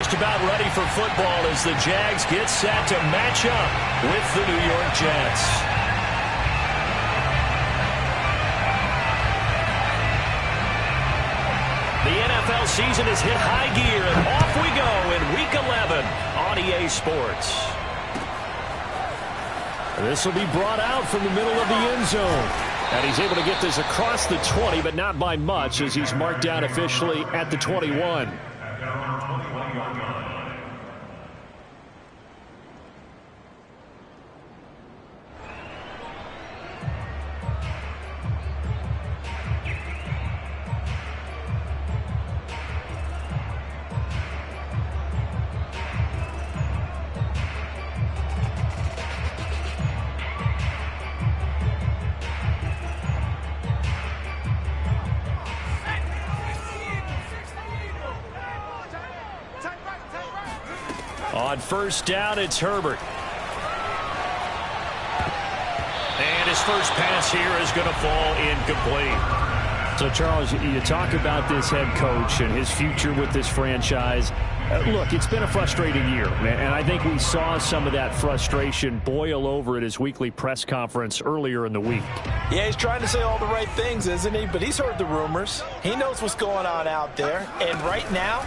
just about ready for football as the Jags get set to match up with the New York Jets. The NFL season has hit high gear, and off we go in Week 11 on EA Sports. This will be brought out from the middle of the end zone. And he's able to get this across the 20, but not by much, as he's marked down officially at the 21. On first down, it's Herbert. And his first pass here is going to fall incomplete. So, Charles, you talk about this head coach and his future with this franchise. Look, it's been a frustrating year, and I think we saw some of that frustration boil over at his weekly press conference earlier in the week. Yeah, he's trying to say all the right things, isn't he? But he's heard the rumors. He knows what's going on out there. And right now,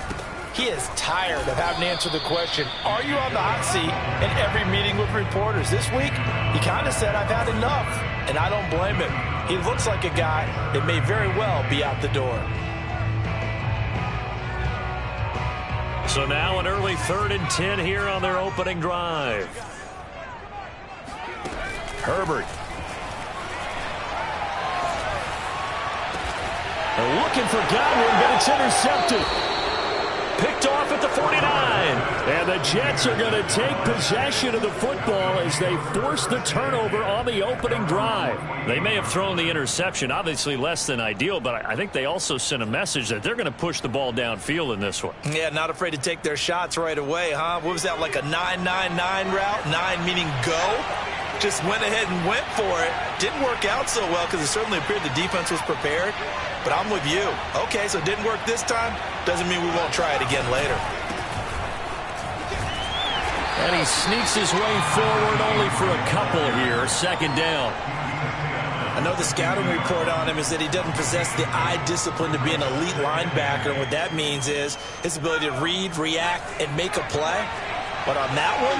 he is tired of having to answer the question, are you on the hot seat, in every meeting with reporters. This week, he kind of said, I've had enough, and I don't blame him. He looks like a guy that may very well be out the door. So now an early 3rd and 10 here on their opening drive. Herbert. They're looking for Godwin, but it's intercepted. Picked off at the 49. And the Jets are going to take possession of the football as they force the turnover on the opening drive. They may have thrown the interception, obviously less than ideal, but I think they also sent a message that they're going to push the ball downfield in this one. Yeah, not afraid to take their shots right away, huh? What was that, like a 9-9-9 route? 9 meaning go? Just went ahead and went for it. Didn't work out so well because it certainly appeared the defense was prepared. But I'm with you. Okay, so it didn't work this time. Doesn't mean we won't try it again later. And he sneaks his way forward only for a couple here. 2nd down. I know the scouting report on him is that he doesn't possess the eye discipline to be an elite linebacker. And what that means is his ability to read, react, and make a play. But on that one,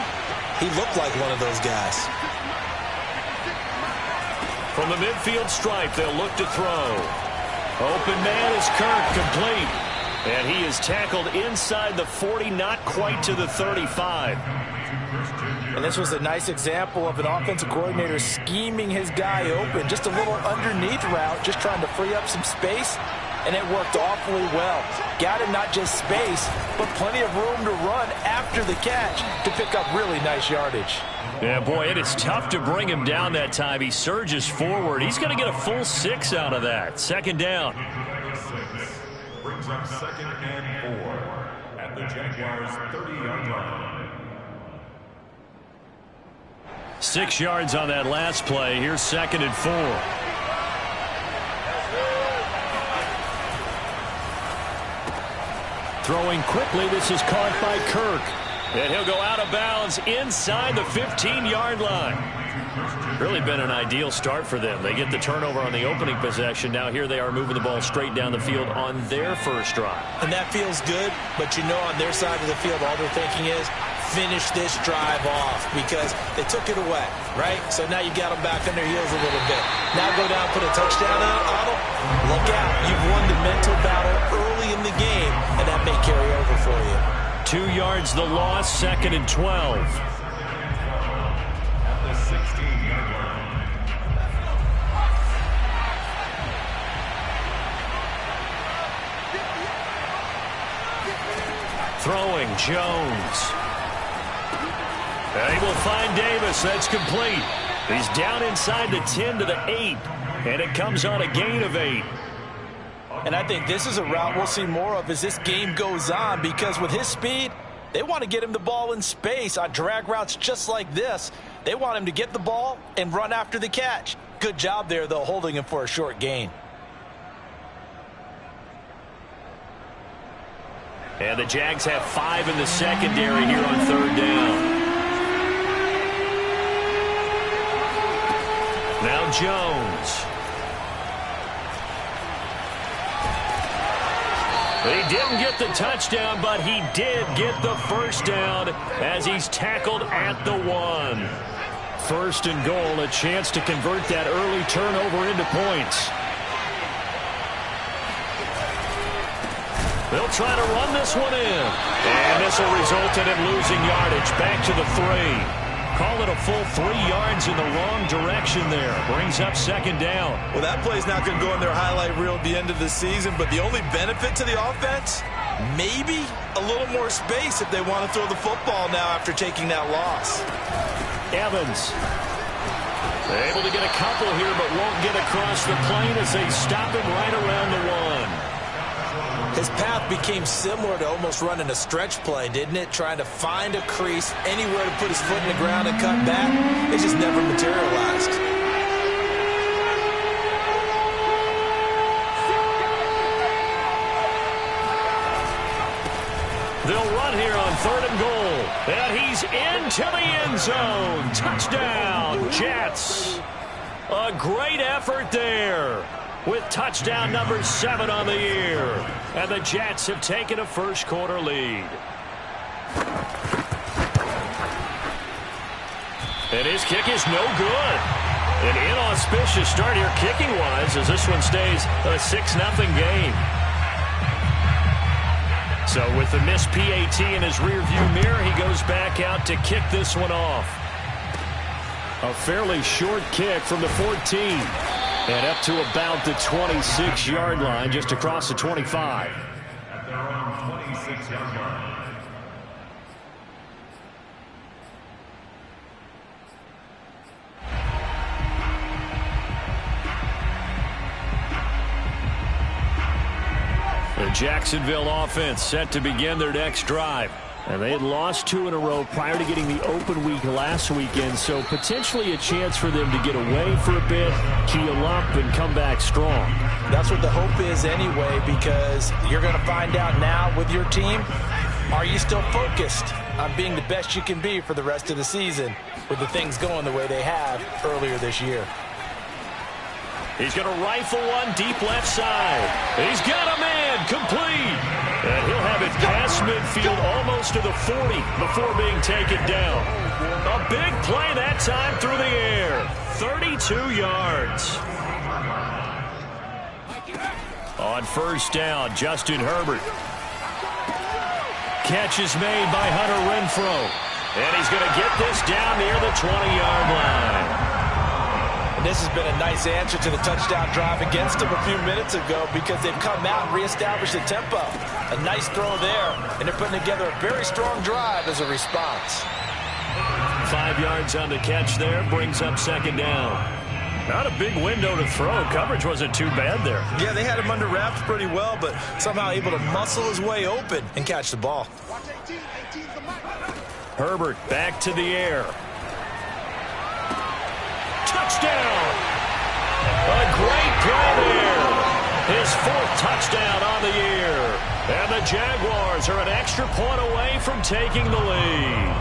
he looked like one of those guys. From the midfield stripe, they'll look to throw. Open man is Kirk, complete. And he is tackled inside the 40, not quite to the 35. And this was a nice example of an offensive coordinator scheming his guy open. Just a little underneath route, just trying to free up some space. And it worked awfully well. Got him not just space, but plenty of room to run after the catch to pick up really nice yardage. Yeah, boy, it is tough to bring him down that time. He surges forward. He's going to get a full 6 out of that. 2nd down. Brings up 2nd and 4 at the Jaguars' 30-yard line. 6 yards on that last play. Here's 2nd and 4. Throwing quickly, this is caught by Kirk. And he'll go out of bounds inside the 15-yard line. Really been an ideal start for them. They get the turnover on the opening possession. Now here they are moving the ball straight down the field on their first drive. And that feels good, but you know on their side of the field all they're thinking is finish this drive off because they took it away, right? So now you got them back on their heels a little bit. Now go down, put a touchdown on them. Look out. You've won the mental battle early in the game, and that may carry over for you. 2 yards the loss, 2nd and 12. At the 16-yard line. Throwing, Jones. And he will find Davis. That's complete. He's down inside the 10 to the 8. And it comes on a gain of 8. And I think this is a route we'll see more of as this game goes on because with his speed, they want to get him the ball in space on drag routes just like this. They want him to get the ball and run after the catch. Good job there, though, holding him for a short gain. And the Jags have 5 in the secondary here on 3rd down. Now Jones. He didn't get the touchdown, but he did get the first down as he's tackled at the 1. 1st and goal, a chance to convert that early turnover into points. They'll try to run this one in. And this will result in him losing yardage. Back to the 3. Call it a full 3 yards in the wrong direction there. Brings up 2nd down. Well, that play's not going to go in their highlight reel at the end of the season, but the only benefit to the offense, maybe a little more space if they want to throw the football now after taking that loss. Evans. They're able to get a couple here, but won't get across the plane as they stop him right around the 1. His path became similar to almost running a stretch play, didn't it? Trying to find a crease, anywhere to put his foot in the ground and cut back. It just never materialized. They'll run here on 3rd and goal. And he's into the end zone. Touchdown, Jets. A great effort there, with touchdown number 7 on the year. And the Jets have taken a first-quarter lead. And his kick is no good. An inauspicious start here kicking-wise as this one stays a 6-0 game. So with the missed PAT in his rearview mirror, he goes back out to kick this one off. A fairly short kick from the 14. And up to about the 26-yard line, just across the 25. At their own 26-yard line. The Jacksonville offense set to begin their next drive. And they had lost 2 in a row prior to getting the open week last weekend, so potentially a chance for them to get away for a bit, keel up, and come back strong. That's what the hope is anyway, because you're going to find out now with your team, are you still focused on being the best you can be for the rest of the season with the things going the way they have earlier this year? He's going to rifle one deep left side. He's got a man complete. And he'll have it past midfield almost to the 40 before being taken down. A big play that time through the air. 32 yards. On 1st down, Justin Herbert. Catch is made by Hunter Renfrow. And he's going to get this down near the 20-yard line. And this has been a nice answer to the touchdown drive against them a few minutes ago, because they've come out and reestablished the tempo. A nice throw there, and they're putting together a very strong drive as a response. 5 yards on the catch there, brings up 2nd down. Not a big window to throw. Coverage wasn't too bad there. Yeah, they had him under wraps pretty well, but somehow able to muscle his way open and catch the ball. Herbert back to the air. Touchdown! A great play there. His 4th touchdown on the year. And the Jaguars are an extra point away from taking the lead.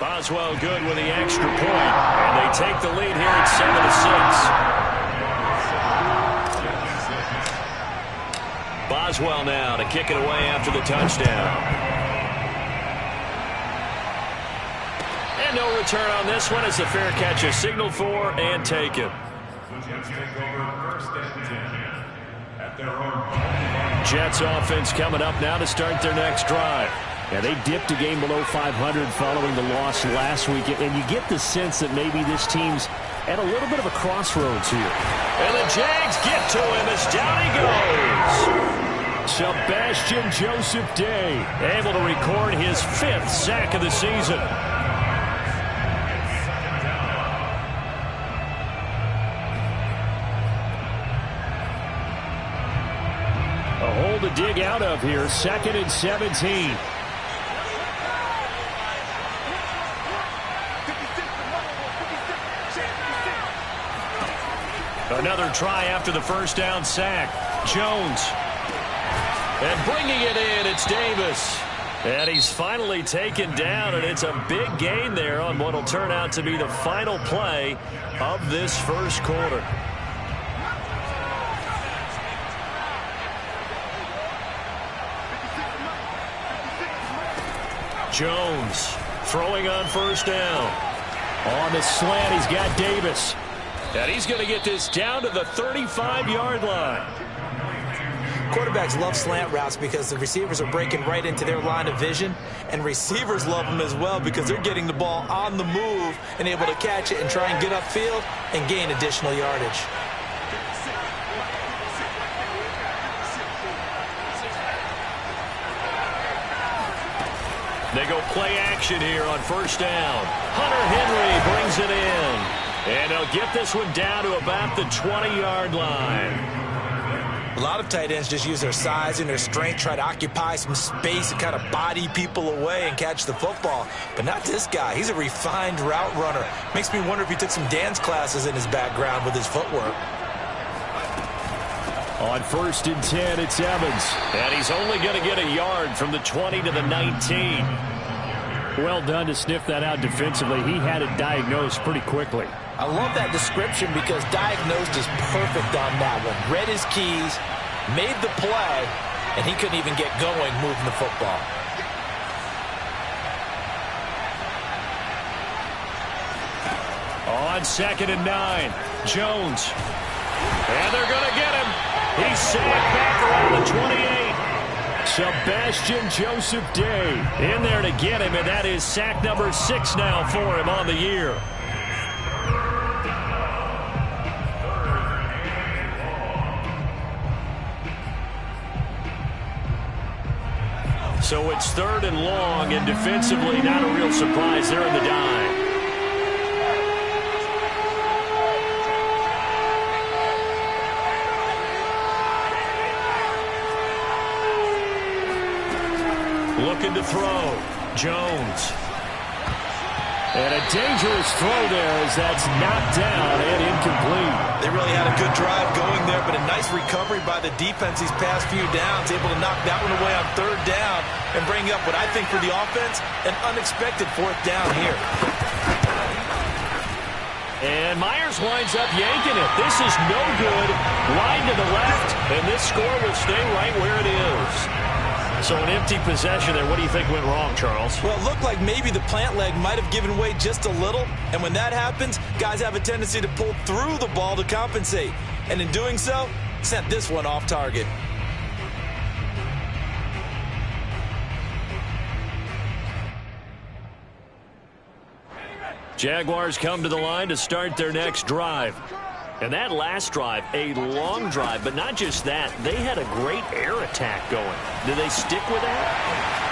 Boswell good with the extra point. And they take the lead here at 7-6. Boswell now to kick it away after the touchdown. And no return on this one as the fair catch is signaled for and taken. Jets offense coming up now to start their next drive. Yeah, they dipped a game below 500 following the loss last week, and you get the sense that maybe this team's at a little bit of a crossroads here. And the Jags get to him as down he goes. Sebastian Joseph Day able to record his 5th sack of the season. A hole to dig out of here, 2nd and 17. A Another try after the first down sack. Jones. And bringing it in, it's Davis. And he's finally taken down, and it's a big gain there on what will turn out to be the final play of this first quarter. Jones throwing on first down. On the slant, he's got Davis. And he's going to get this down to the 35-yard line. Quarterbacks love slant routes because the receivers are breaking right into their line of vision, and receivers love them as well because they're getting the ball on the move and able to catch it and try and get upfield and gain additional yardage. They go play action here on first down. Hunter Henry brings it in. And he'll get this one down to about the 20-yard line. A lot of tight ends just use their size and their strength, try to occupy some space and kind of body people away and catch the football. But not this guy. He's a refined route runner. Makes me wonder if he took some dance classes in his background with his footwork. On 1st and 10, it's Evans. And he's only going to get a yard from the 20 to the 19. Well done to sniff that out defensively. He had it diagnosed pretty quickly. I love that description because diagnosed is perfect on that one. Read his keys, made the play, and he couldn't even get going moving the football. On 2nd and 9, Jones. And they're going to get him. He's sacked back around the 28. Sebastian Joseph Day in there to get him, and that is sack number 6 now for him on the year. So it's 3rd and long, and defensively not a real surprise. They're in the dime. Looking to throw. Jones. And a dangerous throw there as that's knocked down and incomplete. They really had a good drive going there, but a nice recovery by the defense these past few downs, able to knock that one away on 3rd down and bring up what I think for the offense, an unexpected 4th down here. And Myers winds up yanking it. This is no good. Wide to the left, and this score will stay right where it is. So an empty possession there. What do you think went wrong, Charles? Well, it looked like maybe the plant leg might have given way just a little. And when that happens, guys have a tendency to pull through the ball to compensate. And in doing so, sent this one off target. Jaguars come to the line to start their next drive. And that last drive, a long drive, but not just that. They had a great air attack going. Do they stick with that?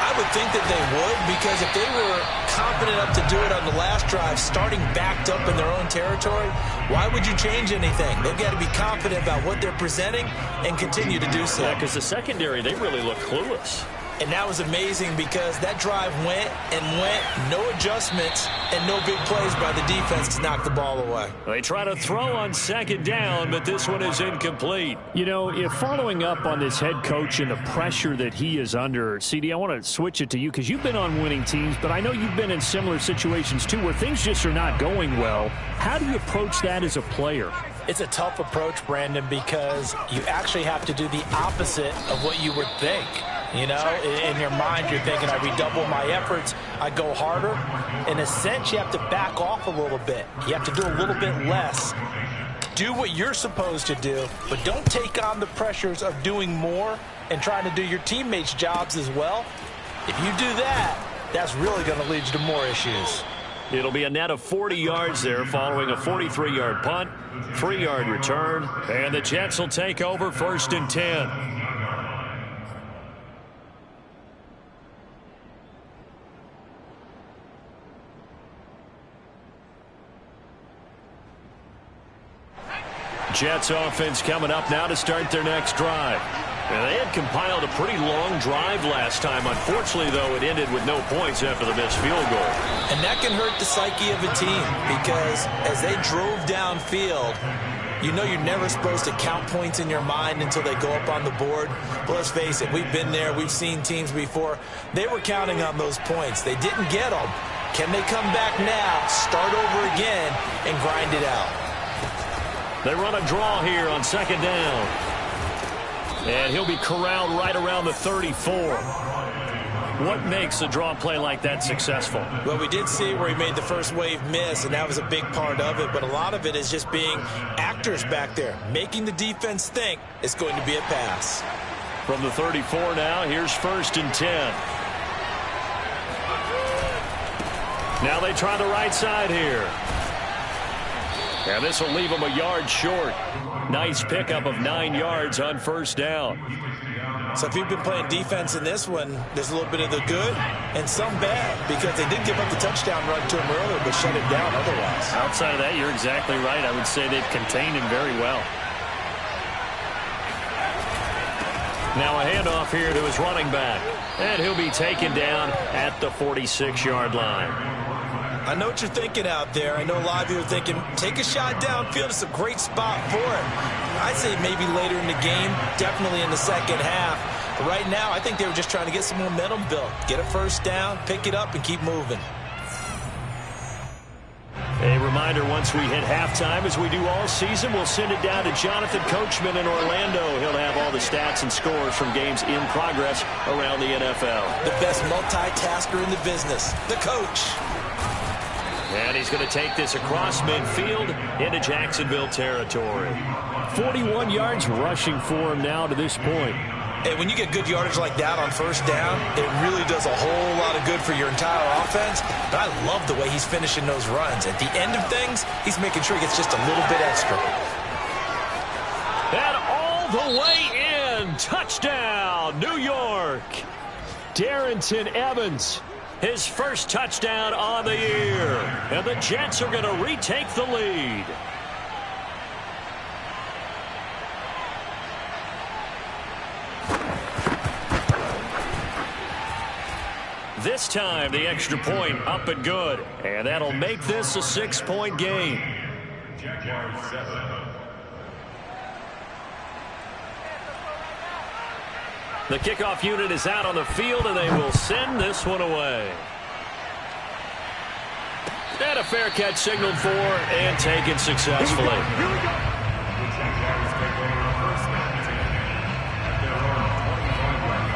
I would think that they would, because if they were confident enough to do it on the last drive, starting backed up in their own territory, why would you change anything? They've got to be confident about what they're presenting and continue to do so. Yeah, because the secondary, they really look clueless. And that was amazing because that drive went and went, no adjustments, and no big plays by the defense to knock the ball away. They try to throw on 2nd down, but this one is incomplete. You know, if following up on this head coach and the pressure that he is under, CD, I want to switch it to you because you've been on winning teams, but I know you've been in similar situations too where things just are not going well. How do you approach that as a player? It's a tough approach, Brandon, because you actually have to do the opposite of what you would think. You know, in your mind, you're thinking, I redouble my efforts, I go harder. In a sense, you have to back off a little bit. You have to do a little bit less. Do what you're supposed to do, but don't take on the pressures of doing more and trying to do your teammates' jobs as well. If you do that, that's really going to lead you to more issues. It'll be a net of 40 yards there following a 43-yard punt, 3-yard return, and the Jets will take over 1st and 10. Jets offense coming up now to start their next drive. Now, they had compiled a pretty long drive last time. Unfortunately, though, it ended with no points after the missed field goal. And that can hurt the psyche of a team because as they drove downfield, You know you're never supposed to count points in your mind until they go up on the board. But let's face it, we've been there. We've seen teams before. They were counting on those points. They didn't get them. Can they come back now, start over again, and grind it out? They run a draw here on second down. And he'll be corralled right around the 34. What makes a draw play like that successful? Well, we did see where he made the first wave miss, and that was a big part of it. But a lot of it is just being actors back there, making the defense think it's going to be a pass. From the 34 now, here's 1st and 10. Now they try the right side here. And this will leave them a yard short. Nice pickup of 9 yards on 1st down. So if you've been playing defense in this one, there's a little bit of the good and some bad, because they did give up the touchdown run to him earlier, but shut him down otherwise. Outside of that, you're exactly right. I would say they've contained him very well. Now a handoff here to his running back. And he'll be taken down at the 46-yard line. I know what you're thinking out there. I know a lot of you are thinking, take a shot downfield. It's a great spot for it. I'd say maybe later in the game, definitely in the second half. But right now, I think they were just trying to get some momentum built. Get a first down, pick it up, and keep moving. A reminder, once we hit halftime, as we do all season, we'll send it down to Jonathan Coachman in Orlando. He'll have all the stats and scores from games in progress around the NFL. The best multitasker in the business, the coach. And he's going to take this across midfield into Jacksonville territory. 41 yards rushing for him now to this point. And when you get good yardage like that on first down, it really does a whole lot of good for your entire offense. But I love the way he's finishing those runs. At the end of things, he's making sure he gets just a little bit extra. And all the way in. Touchdown, New York. Darrington Evans. His first touchdown on the year. And the Jets are going to retake the lead. This time, the extra point up and good. And that'll make this a 6-point game. Jaguars 7. The kickoff unit is out on the field, and they will send this one away. And a fair catch signaled for and taken successfully. Here we go. The Jaguars take over first and 10 at their own 25-yard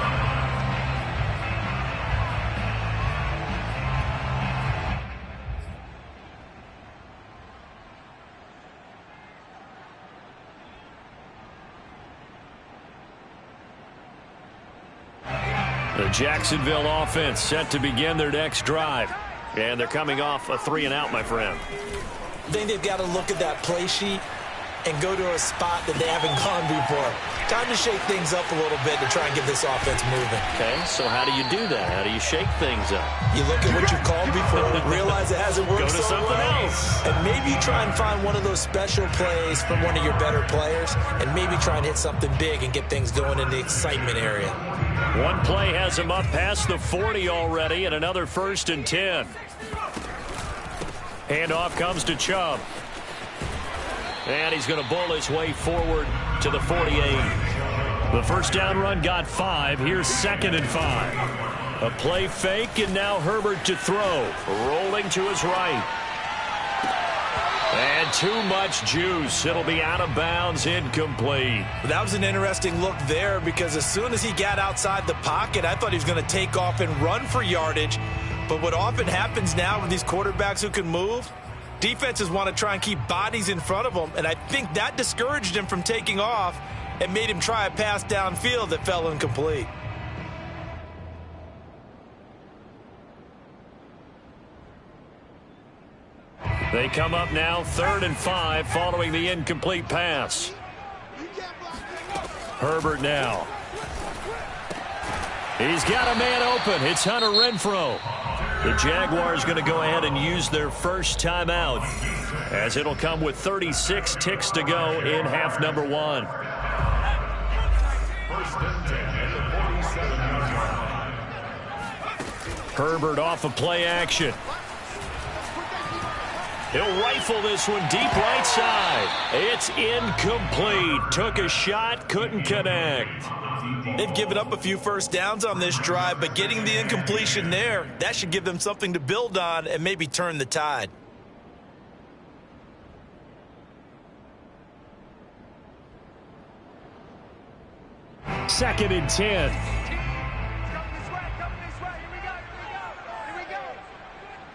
The Jacksonville offense set to begin their next drive. And they're coming off a 3-and-out, my friend. I think they've got to look at that play sheet and go to a spot that they haven't gone before. Time to shake things up a little bit to try and get this offense moving. Okay, so how do you do that? How do you shake things up? You look at what you've called before, realize it hasn't worked Go to so something well, else. and maybe you try and find one of those special plays from one of your better players, and maybe try and hit something big and get things going in the excitement area. One play has him up past the 40 already, and another 1st and 10. Handoff comes to Chubb. And he's going to bull his way forward to the 48. The first down run got 5. Here's 2nd and 5. A play fake, and now Herbert to throw. Rolling to his right. And too much juice. It'll be out of bounds, incomplete. That was an interesting look there, because as soon as he got outside the pocket, I thought he was going to take off and run for yardage. But what often happens now with these quarterbacks who can move, defenses want to try and keep bodies in front of them, and I think that discouraged him from taking off and made him try a pass downfield that fell incomplete. They come up now 3rd and 5 following the incomplete pass. Herbert now. He's got a man open. It's Hunter Renfrow. The Jaguars going to go ahead and use their first timeout, as it'll come with 36 ticks to go in half number 1. First and 10 at the 47-yard line. Herbert off of play action. He'll rifle this one deep right side. It's incomplete. Took a shot, couldn't connect. They've given up a few first downs on this drive, but getting the incompletion there, that should give them something to build on and maybe turn the tide. Second and 10.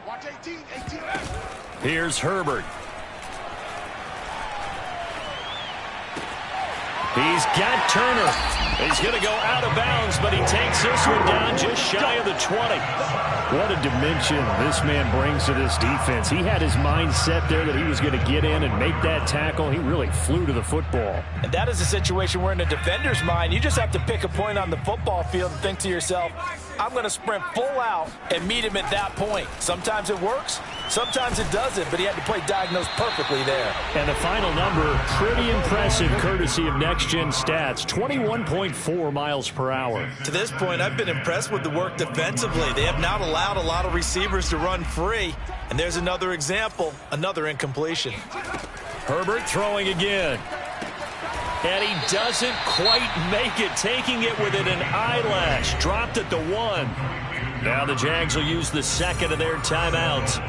Watch 18. Here's Herbert. He's got Turner. He's going to go out of bounds, but he takes this one down just shy of the 20. What a dimension this man brings to this defense. He had his mind set there that he was going to get in and make that tackle. He really flew to the football. And that is a situation where in a defender's mind, you just have to pick a point on the football field and think to yourself, I'm going to sprint full out and meet him at that point. Sometimes it works, sometimes it doesn't, but he had to play diagnose perfectly there. And the final number, pretty impressive courtesy of Next Gen Stats, 21.4 miles per hour. To this point, I've been impressed with the work defensively. They have not allowed a lot of receivers to run free. And there's another example, another incompletion. Herbert throwing again. And he doesn't quite make it, taking it within an eyelash. Dropped at the 1. Now the Jags will use the second of their timeouts,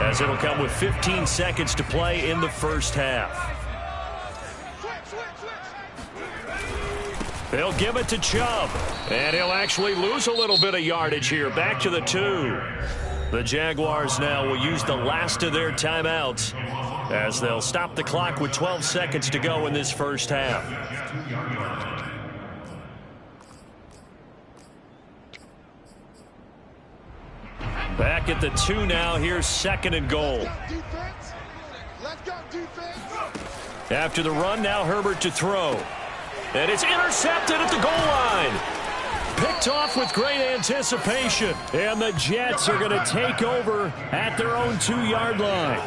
as it'll come with 15 seconds to play in the first half. They'll give it to Chubb, and he'll actually lose a little bit of yardage here. Back to the 2. The Jaguars now will use the last of their timeouts, as they'll stop the clock with 12 seconds to go in this first half. Back at the 2 now. Here's second and goal. After the run, now Herbert to throw. And it's intercepted at the goal line. Picked off with great anticipation. And the Jets are going to take over at their own 2-yard line.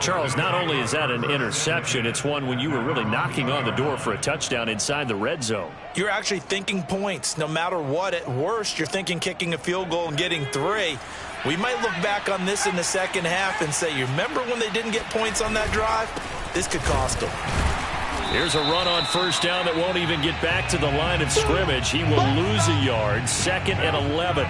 Charles, not only is that an interception, it's one when you were really knocking on the door for a touchdown inside the red zone. You're actually thinking points. No matter what, at worst, you're thinking kicking a field goal and getting 3. We might look back on this in the second half and say, you remember when they didn't get points on that drive? This could cost them. Here's a run on first down that won't even get back to the line of scrimmage. He will lose a yard. 2nd and 11.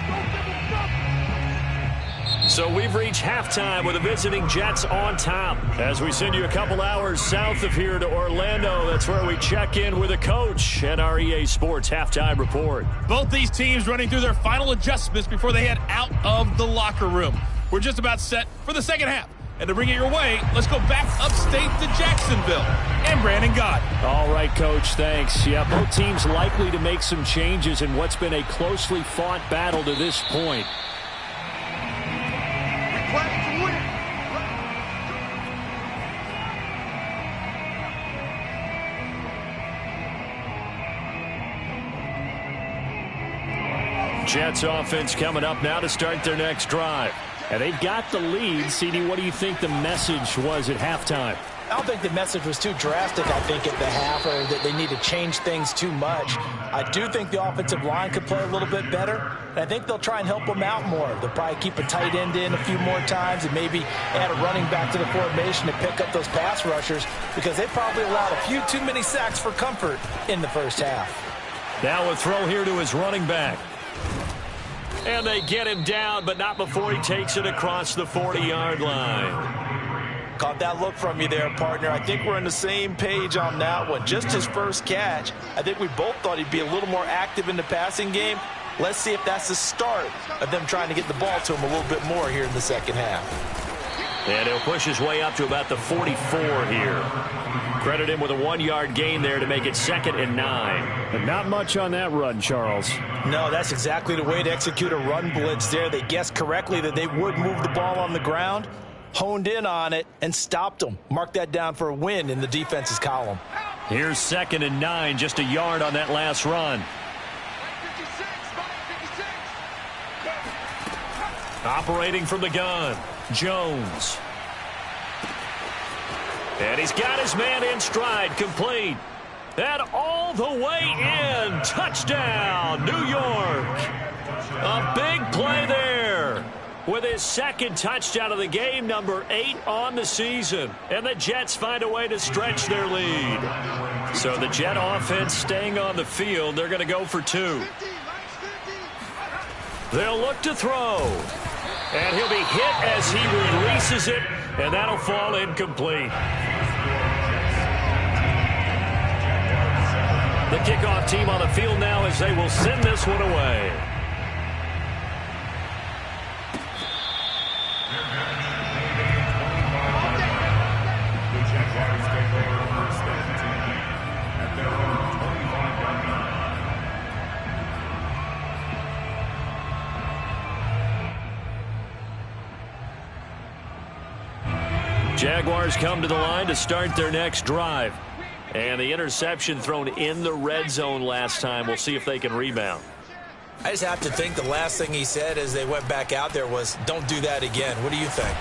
So we've reached halftime with the visiting Jets on top. As we send you a couple hours south of here to Orlando, that's where we check in with a coach and our EA Sports halftime report. Both these teams running through their final adjustments before they head out of the locker room. We're just about set for the second half. And to bring it your way, let's go back upstate to Jacksonville and Brandon Gott. All right, Coach, thanks. Yeah, both teams likely to make some changes in what's been a closely fought battle to this point. Jets offense coming up now to start their next drive. And they've got the lead. CD, what do you think the message was at halftime? I don't think the message was too drastic, I think, at the half, or that they need to change things too much. I do think the offensive line could play a little bit better, and I think they'll try and help them out more. They'll probably keep a tight end in a few more times and maybe add a running back to the formation to pick up those pass rushers, because they probably allowed a few too many sacks for comfort in the first half. Now a throw here to his running back. And they get him down, but not before he takes it across the 40-yard line. Caught that look from you there, partner. I think we're on the same page on that one. Just his first catch. I think we both thought he'd be a little more active in the passing game. Let's see if that's the start of them trying to get the ball to him a little bit more here in the second half. And he'll push his way up to about the 44 here. Credit him with a 1-yard gain there to make it 2nd and 9. But not much on that run, Charles. No, that's exactly the way to execute a run blitz there. They guessed correctly that they would move the ball on the ground, honed in on it, and stopped them. Mark that down for a win in the defense's column. Here's 2nd and 9, just a yard on that last run. Operating from the gun, Jones. And he's got his man in stride, complete. And all the way in. Touchdown, New York. A big play there. with his second touchdown of the game, number 8 on the season. And the Jets find a way to stretch their lead. So the Jet offense staying on the field. They're going to go for 2. They'll look to throw. And he'll be hit as he releases it, and that'll fall incomplete. The kickoff team on the field now as they will send this one away. Jaguars come to the line to start their next drive. And the interception thrown in the red zone last time. We'll see if they can rebound. I just have to think the last thing he said as they went back out there was, don't do that again. What do you think?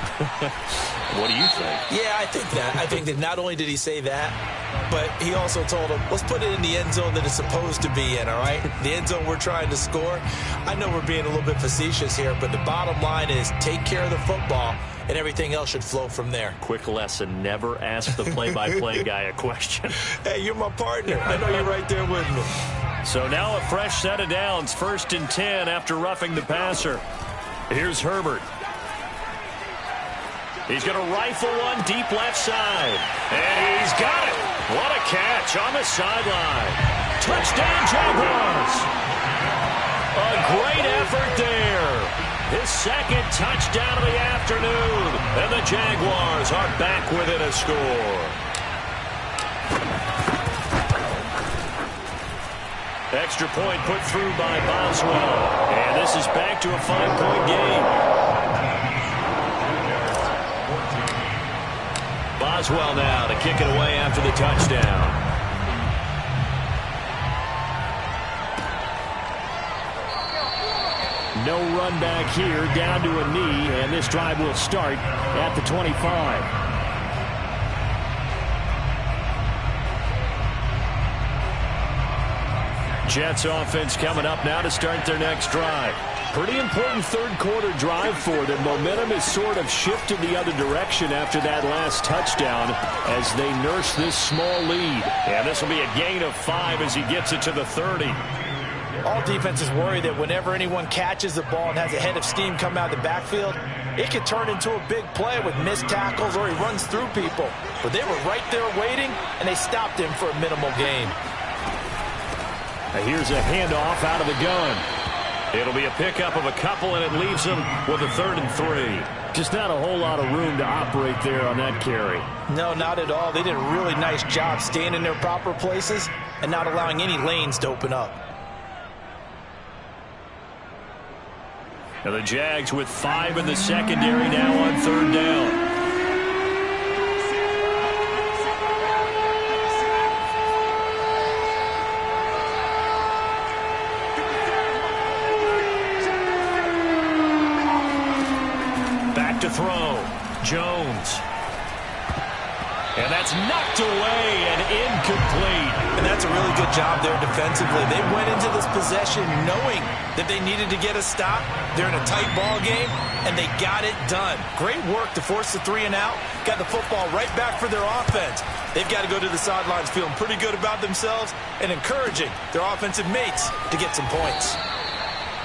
What do you think? Yeah, I think that. I think that not only did he say that, but he also told him, let's put it in the end zone that it's supposed to be in, all right? The end zone we're trying to score. I know we're being a little bit facetious here, but the bottom line is take care of the football, and everything else should flow from there. Quick lesson, never ask the play-by-play guy a question. Hey, you're my partner. I know you're right there with me. So now a fresh set of downs, 1st and 10 after roughing the passer. Here's Herbert. He's going to rifle one deep left side. And he's got it. What a catch on the sideline. Touchdown, Jaguars. A great effort there. His second touchdown of the afternoon. And the Jaguars are back within a score. Extra point put through by Boswell. And this is back to a 5-point game. Boswell now to kick it away after the touchdown. No run back here, down to a knee, and this drive will start at the 25. Jets offense coming up now to start their next drive. Pretty important third-quarter drive for them. Momentum has sort of shifted the other direction after that last touchdown as they nurse this small lead. And this will be a gain of 5 as he gets it to the 30. All defenses worry that whenever anyone catches the ball and has a head of steam come out of the backfield, it could turn into a big play with missed tackles or he runs through people. But they were right there waiting, and they stopped him for a minimal gain. Now here's a handoff out of the gun. It'll be a pickup of a couple, and it leaves them with a 3rd and 3. Just not a whole lot of room to operate there on that carry. No, not at all. They did a really nice job staying in their proper places and not allowing any lanes to open up. Now the Jags with 5 in the secondary now on 3rd down. Back to throw. Jones. And that's knocked away and incomplete. And that's a really good job there defensively. They went into this possession knowing that they needed to get a stop. They're in a tight ball game, and they got it done. Great work to force the 3 and out. Got the football right back for their offense. They've got to go to the sidelines feeling pretty good about themselves and encouraging their offensive mates to get some points.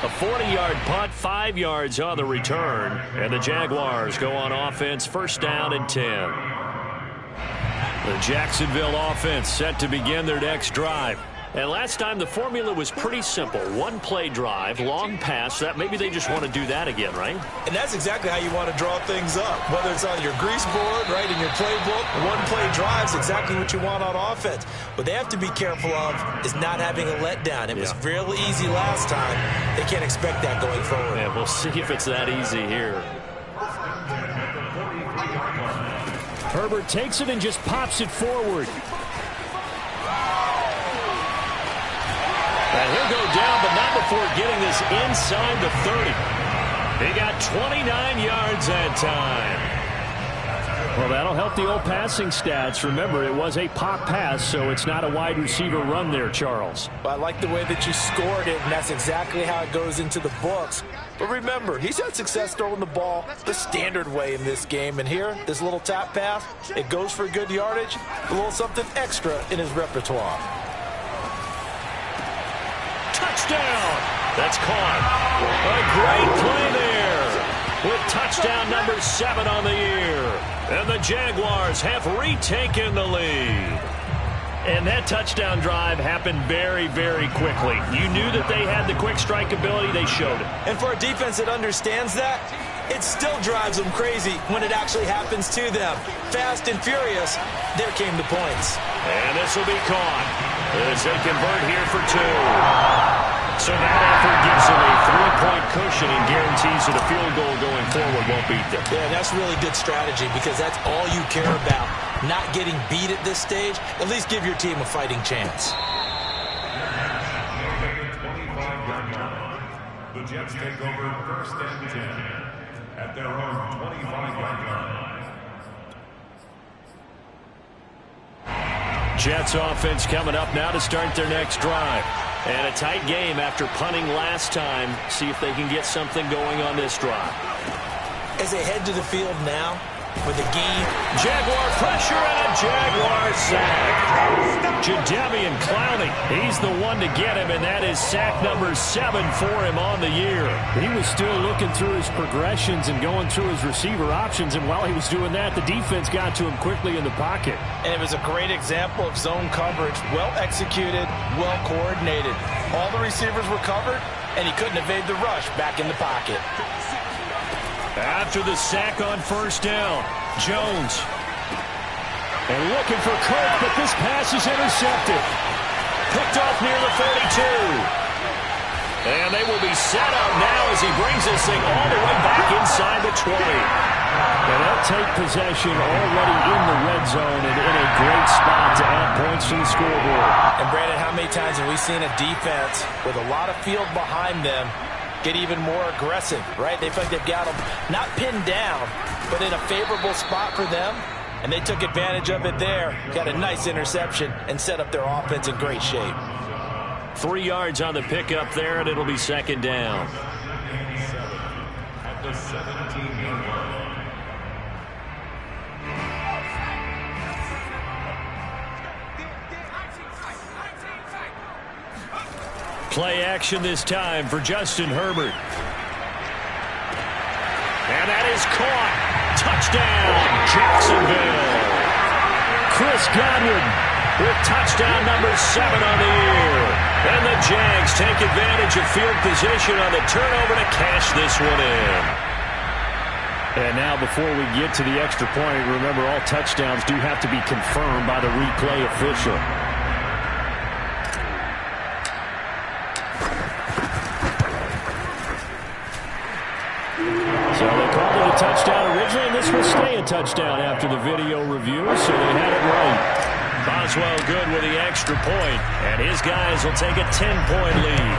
A 40-yard punt, 5 yards on the return. And the Jaguars go on offense, 1st down and 10. The Jacksonville offense set to begin their next drive. And last time the formula was pretty simple. 1-play drive, long pass. That maybe they just want to do that again, right? And that's exactly how you want to draw things up. Whether it's on your grease board, right, in your playbook, 1-play drives exactly what you want on offense. What they have to be careful of is not having a letdown. It was real easy last time. They can't expect that going forward. Yeah, we'll see if it's that easy here. Herbert takes it and just pops it forward. And he'll go down, but not before getting this inside the 30. He got 29 yards that time. Well, that'll help the old passing stats. Remember, it was a pop pass, so it's not a wide receiver run there, Charles. Well, I like the way that you scored it, and that's exactly how it goes into the books. But remember, he's had success throwing the ball the standard way in this game. And here, this little tap pass, it goes for good yardage, a little something extra in his repertoire. Touchdown! That's caught. A great play there with touchdown number 7 on the year. And the Jaguars have retaken the lead. And that touchdown drive happened very, very quickly. You knew that they had the quick strike ability. They showed it. And for a defense that understands that, it still drives them crazy when it actually happens to them. Fast and furious, there came the points. And this will be caught as they convert here for 2. So that effort gives them a 3-point cushion and guarantees that a field goal going forward won't beat them. Yeah, that's really good strategy because that's all you care about. Not getting beat at this stage. At least give your team a fighting chance. The Jets take over 1st and 10 at their own 25-yard line. Jets offense coming up now to start their next drive. And a tight game after punting last time. See if they can get something going on this drive. As they head to the field now with a gain. Jaguar pressure and a Jaguar sack. Jadeveon Clowney, he's the one to get him, and that is sack number 7 for him on the year. He was still looking through his progressions and going through his receiver options, and while he was doing that, the defense got to him quickly in the pocket. And it was a great example of zone coverage. Well executed, well coordinated. All the receivers were covered, and he couldn't evade the rush back in the pocket. After the sack on 1st down, Jones. And looking for Kirk, but this pass is intercepted. Picked off near the 42. And they will be set up now as he brings this thing all the way back inside the 20. And they'll take possession already in the red zone and in a great spot to add points to the scoreboard. And Brandon, how many times have we seen a defense with a lot of field behind them get even more aggressive, right? They feel like they've got them not pinned down, but in a favorable spot for them, and they took advantage of it there. Got a nice interception and set up their offense in great shape. 3 yards on the pickup there, and it'll be 2nd down. At the 17-yard line. Play action this time for Justin Herbert. And that is caught. Touchdown, Jacksonville. Chris Godwin with touchdown number 7 on the year. And the Jags take advantage of field position on the turnover to cash this one in. And now before we get to the extra point, remember all touchdowns do have to be confirmed by the replay official. So they called it a touchdown originally, and this will stay a touchdown after the video review, so they had it right. Boswell good with the extra point, and his guys will take a 10-point lead.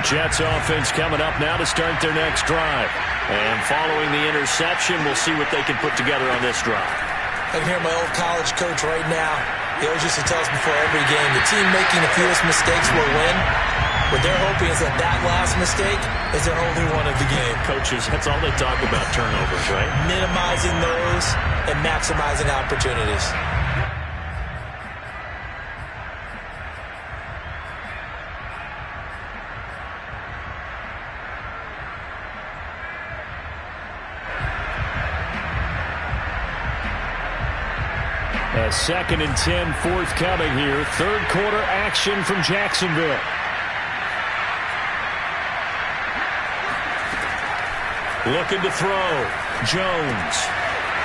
Jets offense coming up now to start their next drive. And following the interception, we'll see what they can put together on this drive. I can hear my old college coach right now. He always used to tell us before every game, the team making the fewest mistakes will win. What they're hoping is that that last mistake is their only one of the game. Coaches, that's all they talk about, turnovers, right? Minimizing those and maximizing opportunities. A 2nd and 10 forthcoming here. 3rd quarter action from Jacksonville. Looking to throw. Jones.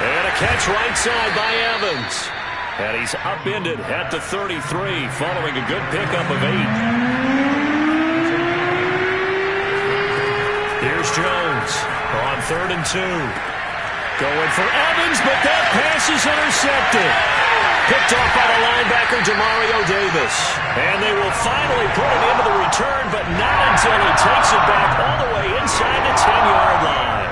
And a catch right side by Evans. And he's upended at the 33 following a good pickup of 8. Here's Jones on 3rd and 2. Going for Evans, but that pass is intercepted. Picked off by the linebacker, Demario Davis. Davis. And they will finally put him into the return, but not until he takes it back all the way inside the 10-yard line.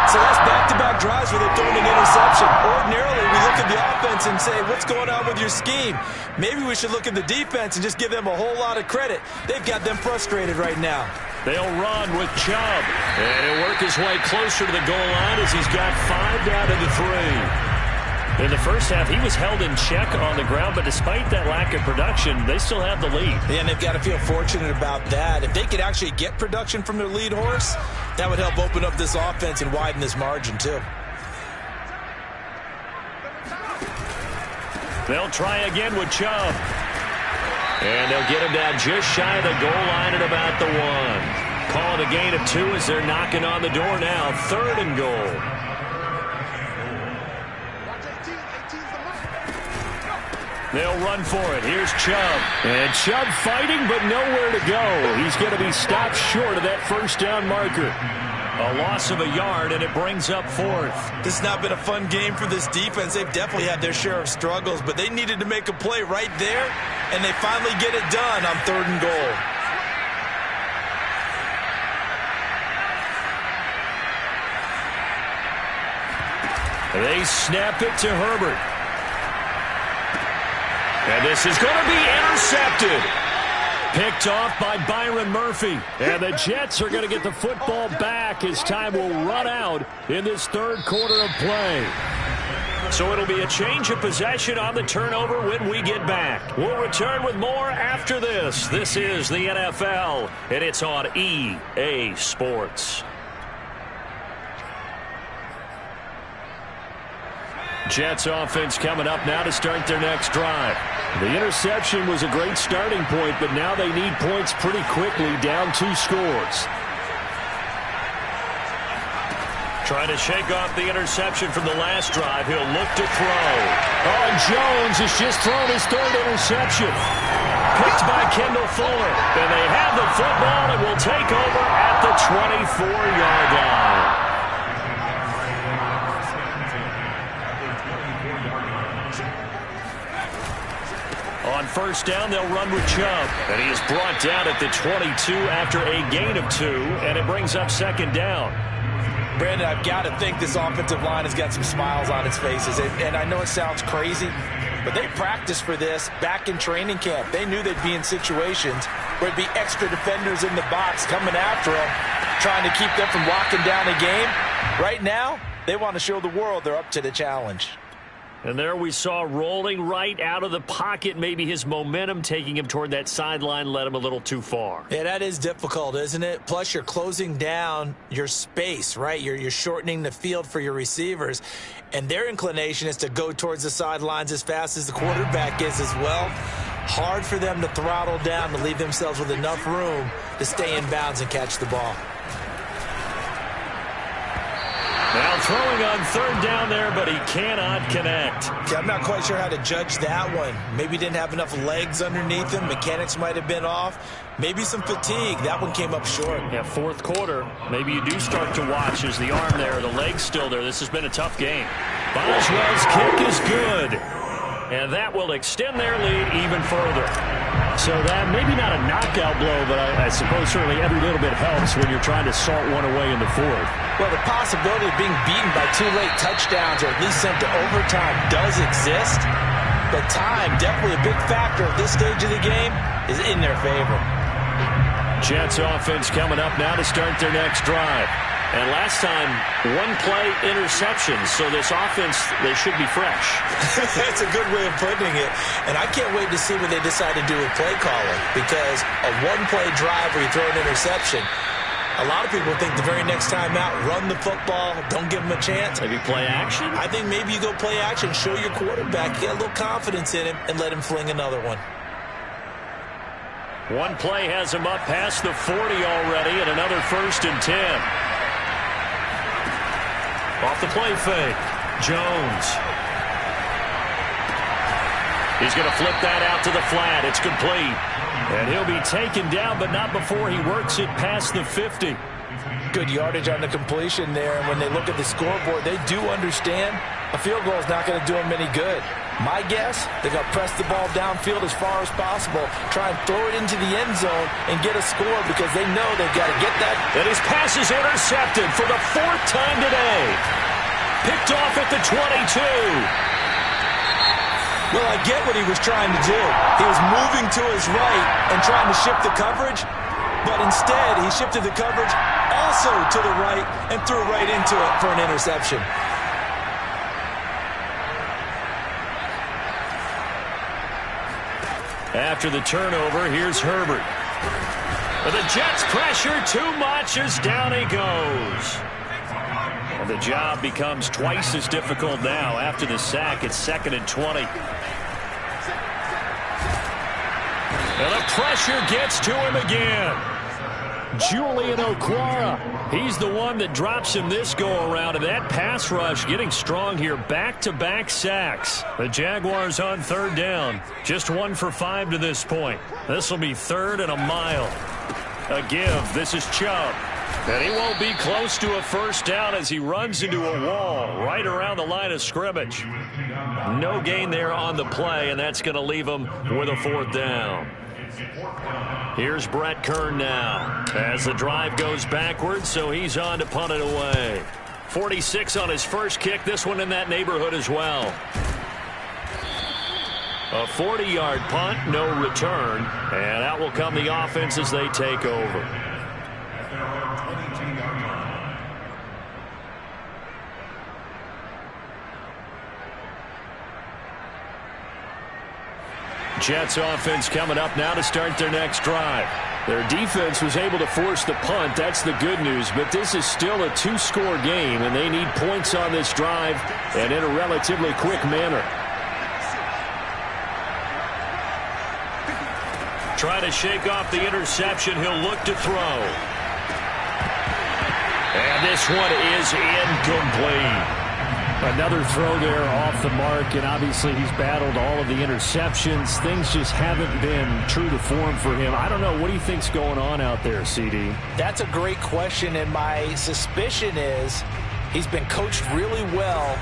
So that's back-to-back drives where they've thrown an interception. Ordinarily, we look at the offense and say, what's going on with your scheme? Maybe we should look at the defense and just give them a whole lot of credit. They've got them frustrated right now. They'll run with Chubb. And he'll work his way closer to the goal line as he's got 5 down to the 3. In the first half, he was held in check on the ground, but despite that lack of production, they still have the lead. Yeah, and they've got to feel fortunate about that. If they could actually get production from their lead horse, that would help open up this offense and widen this margin, too. They'll try again with Chubb. And they'll get him down just shy of the goal line at about the 1. Calling a gain of 2 as they're knocking on the door now. 3rd and goal. They'll run for it. Here's Chubb. And Chubb fighting, but nowhere to go. He's going to be stopped short of that first down marker. A loss of a yard, and it brings up 4th. This has not been a fun game for this defense. They've definitely had their share of struggles, but they needed to make a play right there, and they finally get it done on 3rd and goal. They snap it to Herbert. And this is going to be intercepted. Picked off by Byron Murphy. And the Jets are going to get the football back as time will run out in this 3rd quarter of play. So it'll be a change of possession on the turnover when we get back. We'll return with more after this. This is the NFL, and it's on EA Sports. Jets offense coming up now to start their next drive. The interception was a great starting point, but now they need points pretty quickly, down 2 scores. Trying to shake off the interception from the last drive. He'll look to throw. Oh, and Jones has just thrown his 3rd interception. Picked by Kendall Fuller. And they have the football and will take over at the 24-yard line. On 1st down, they'll run with Chubb. And he is brought down at the 22 after a gain of 2, and it brings up 2nd down. Brandon, I've got to think this offensive line has got some smiles on its faces. And I know it sounds crazy, but they practiced for this back in training camp. They knew they'd be in situations where it'd be extra defenders in the box coming after them, trying to keep them from locking down a game. Right now, they want to show the world they're up to the challenge. And there we saw rolling right out of the pocket. Maybe his momentum taking him toward that sideline led him a little too far. Yeah, that is difficult, isn't it? Plus, you're closing down your space, right? You're shortening the field for your receivers. And their inclination is to go towards the sidelines as fast as the quarterback is as well. Hard for them to throttle down to leave themselves with enough room to stay in bounds and catch the ball. Now throwing on 3rd down there, but he cannot connect. I'm not quite sure how to judge that one. Maybe he didn't have enough legs underneath him. Mechanics might have been off. Maybe some fatigue. That one came up short. Yeah, 4th quarter. Maybe you do start to watch as the arm there, the leg's still there. This has been a tough game. Boswell's kick is good. And that will extend their lead even further. So that, maybe not a knockout blow, but I suppose certainly every little bit helps when you're trying to salt one away in the 4th. Well, the possibility of being beaten by 2 late touchdowns or at least sent to overtime does exist. But time, definitely a big factor at this stage of the game, is in their favor. Jets offense coming up now to start their next drive. And last time, 1-play interception. So this offense, they should be fresh. That's a good way of putting it. And I can't wait to see what they decide to do with play calling. Because a 1-play drive where you throw an interception, a lot of people think the very next time out, run the football, don't give them a chance. Maybe play action? I think maybe you go play action, show your quarterback, get a little confidence in him, and let him fling another one. 1 play has him up past the 40 already, and another 1st and 10. Off the play fake, Jones. He's going to flip that out to the flat. It's complete. And he'll be taken down, but not before he works it past the 50. Good yardage on the completion there. And when they look at the scoreboard, they do understand a field goal is not going to do them any good. My guess, they're going to press the ball downfield as far as possible, try and throw it into the end zone and get a score because they know they've got to get that. And his pass is intercepted for the 4th time today. Picked off at the 22. Well, I get what he was trying to do. He was moving to his right and trying to shift the coverage, but instead he shifted the coverage also to the right and threw right into it for an interception. After the turnover, here's Herbert. But the Jets pressure too much as down he goes. And the job becomes twice as difficult now. After the sack, it's 2nd and 20. And the pressure gets to him again. Julian Okwara. He's the one that drops him this go-around. And that pass rush getting strong here. Back-to-back sacks. The Jaguars on 3rd down. Just 1 for 5 to this point. This will be 3rd and a mile. A give. This is Chubb. And he won't be close to a first down as he runs into a wall right around the line of scrimmage. No gain there on the play, and that's going to leave him with a 4th down. Here's Brett Kern now as the drive goes backwards, so he's on to punt it away. 46 on his first kick, this one in that neighborhood as well. A 40-yard punt, no return, and out will come the offense as they take over. Jets offense coming up now to start their next drive. Their defense was able to force the punt. That's the good news. But this is still a 2-score game, and they need points on this drive and in a relatively quick manner. Try to shake off the interception. He'll look to throw. And this one is incomplete. Another throw there off the mark, and obviously he's battled all of the interceptions. Things just haven't been true to form for him. I don't know. What do you think's going on out there, CD? That's a great question, and my suspicion is he's been coached really well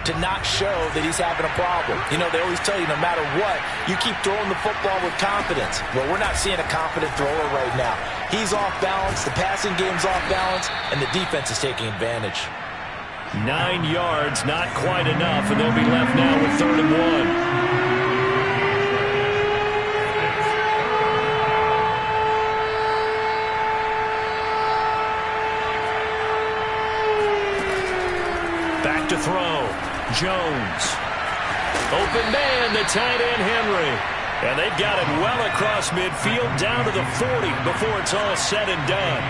to not show that he's having a problem. You know, they always tell you no matter what, you keep throwing the football with confidence. Well, we're not seeing a confident thrower right now. He's off balance, the passing game's off balance, and the defense is taking advantage. 9 yards, not quite enough, and they'll be left now with 3rd and 1. Back to throw. Jones. Open man, the tight end Henry. And they've got it well across midfield, down to the 40 before it's all said and done.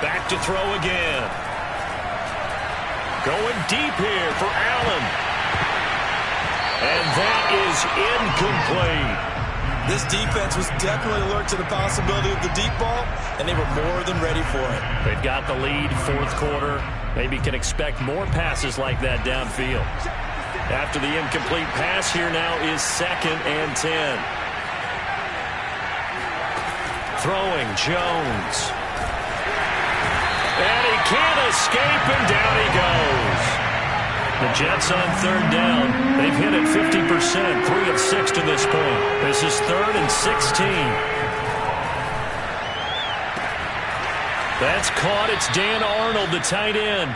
Back to throw again. Going deep here for Allen. And that is incomplete. This defense was definitely alert to the possibility of the deep ball, and they were more than ready for it. They've got the lead, 4th quarter. Maybe can expect more passes like that downfield. After the incomplete pass, here now is 2nd and 10. Throwing, Jones. And he can't escape, and down he goes. The Jets on 3rd down. They've hit it 50%, 3 of 6 to this point. This is 3rd and 16. That's caught. It's Dan Arnold, the tight end.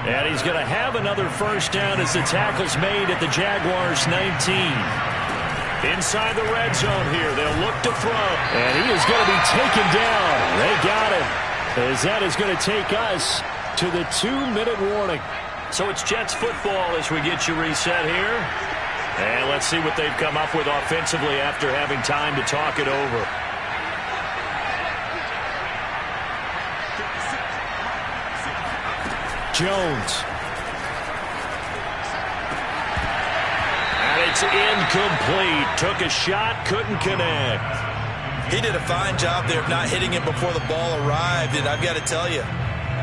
And he's going to have another first down as the tackle's made at the Jaguars' 19. Inside the red zone here. They'll look to throw. And he is going to be taken down. They got him. As that is going to take us to the 2-minute warning. So it's Jets football as we get you reset here. And let's see what they've come up with offensively after having time to talk it over. Jones. And it's incomplete. Took a shot, couldn't connect. He did a fine job there of not hitting it before the ball arrived, and I've got to tell you,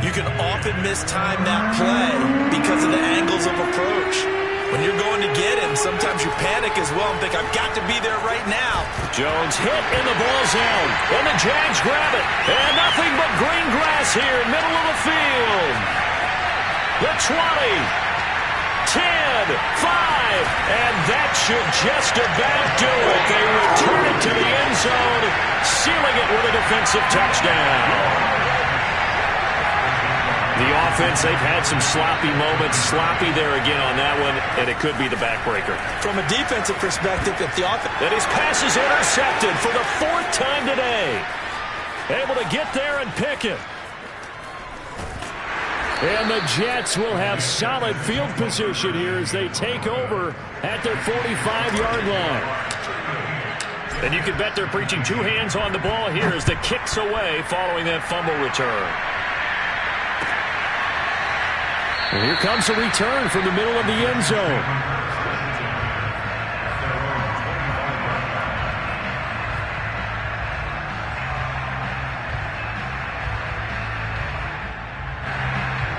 you can often mistime that play because of the angles of approach. When you're going to get him, sometimes you panic as well and think, I've got to be there right now. Jones hit in the ball zone, and the Jags grab it. And nothing but green grass here, middle of the field. The 20. 10, 5, and that should just about do it. They return it to the end zone, sealing it with a defensive touchdown. The offense, they've had some sloppy moments. Sloppy there again on that one, and it could be the backbreaker. From a defensive perspective, if the offense... And his pass is intercepted for the 4th time today. Able to get there and pick it. And the Jets will have solid field position here as they take over at their 45-yard line. And you can bet they're preaching 2 hands on the ball here as the kick's away following that fumble return. And here comes a return from the middle of the end zone.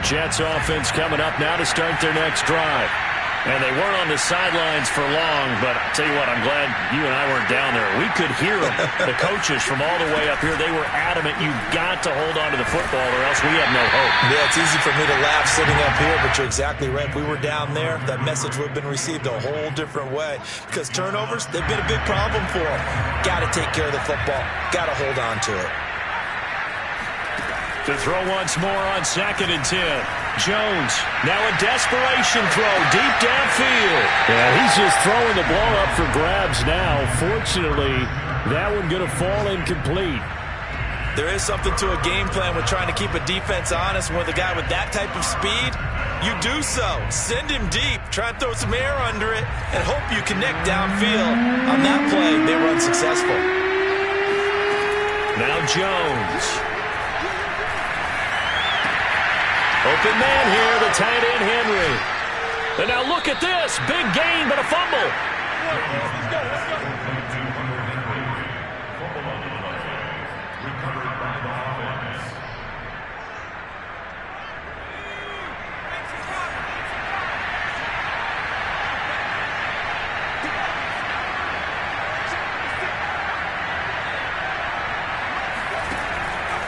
Jets offense coming up now to start their next drive. And they weren't on the sidelines for long, but I'll tell you what, I'm glad you and I weren't down there. We could hear them, the coaches from all the way up here. They were adamant, you've got to hold on to the football or else we have no hope. Yeah, it's easy for me to laugh sitting up here, but you're exactly right. If we were down there, that message would have been received a whole different way. Because turnovers, they've been a big problem for them. Got to take care of the football. Got to hold on to it. To throw once more on 2nd and 10. Jones, now a desperation throw deep downfield. Yeah, he's just throwing the ball up for grabs now. Fortunately, that one going to fall incomplete. There is something to a game plan with trying to keep a defense honest. With a guy with that type of speed, you do so. Send him deep. Try and throw some air under it and hope you connect downfield. On that play, they were unsuccessful. Now Jones. Open man here, the tight end, Henry. And now look at this. Big gain, but a fumble.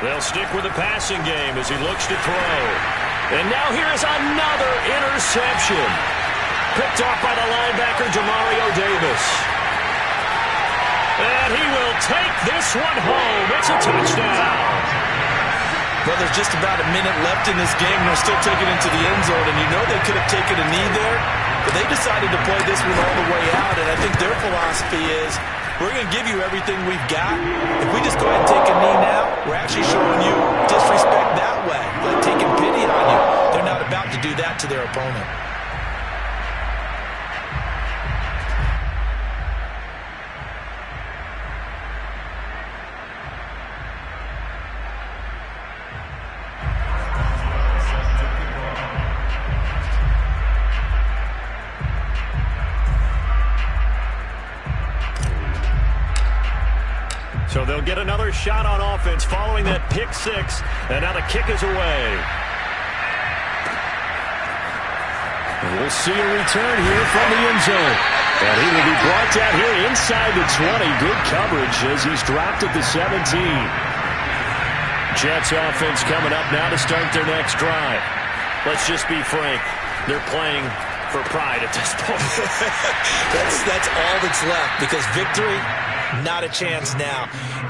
They'll stick with the passing game as he looks to throw. And now here's another interception. Picked off by the linebacker, Demario Davis. And he will take this one home. It's a touchdown. Well, there's just about a minute left in this game, and they're still taking it into the end zone. And you know they could have taken a knee there, but they decided to play this one all the way out. And I think their philosophy is, we're going to give you everything we've got. If we just go ahead and take a knee now, we're actually showing you disrespect that way, like taking pity on you. They're not about to do that to their opponent. So they'll get another shot on offense following that pick 6. And now the kick is away. And we'll see a return here from the end zone. And he will be brought down here inside the 20. Good coverage as he's dropped at the 17. Jets offense coming up now to start their next drive. Let's just be frank. They're playing for pride at this point. That's all that's left, because victory, not a chance now.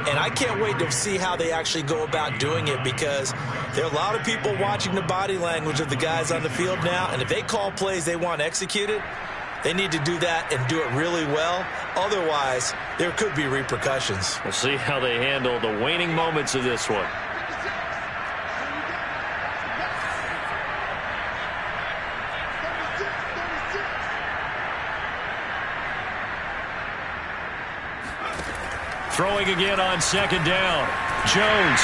And I can't wait to see how they actually go about doing it, because there are a lot of people watching the body language of the guys on the field now, and if they call plays they want executed, they need to do that and do it really well. Otherwise, there could be repercussions. We'll see how they handle the waning moments of this one. Throwing again on 2nd down. Jones.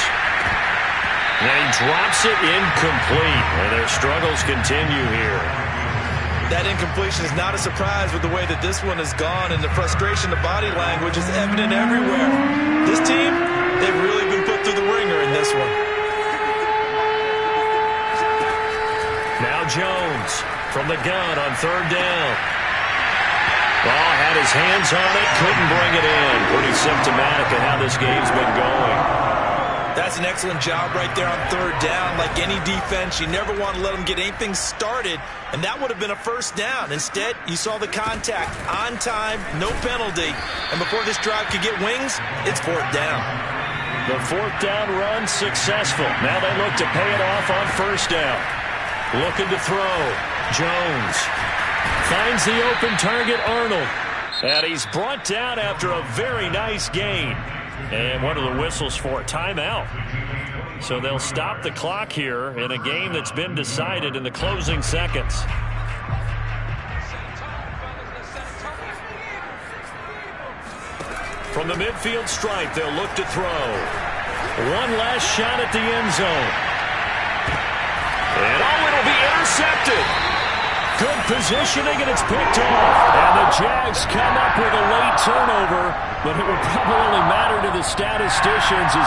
And he drops it incomplete. And their struggles continue here. That incompletion is not a surprise with the way that this one has gone, and the frustration, the body language is evident everywhere. This team, they've really been put through the ringer in this one. Now Jones from the gun on 3rd down. Ball had his hands on it, couldn't bring it in. Pretty symptomatic of how this game's been going. That's an excellent job right there on third down. Like any defense, you never want to let them get anything started, and that would have been a first down. Instead, you saw the contact on time, no penalty, and before this drive could get wings, it's fourth down. The fourth down run successful. Now they look to pay it off on first down. Looking to throw. Jones finds the open target, Arnold. And he's brought down after a very nice gain. And what are the whistles for? Timeout. So they'll stop the clock here in a game that's been decided in the closing seconds. From the midfield stripe, they'll look to throw. One last shot at the end zone. And it'll be intercepted. Good positioning, and it's picked off. And the Jags come up with a late turnover, but it will probably only matter to the statisticians as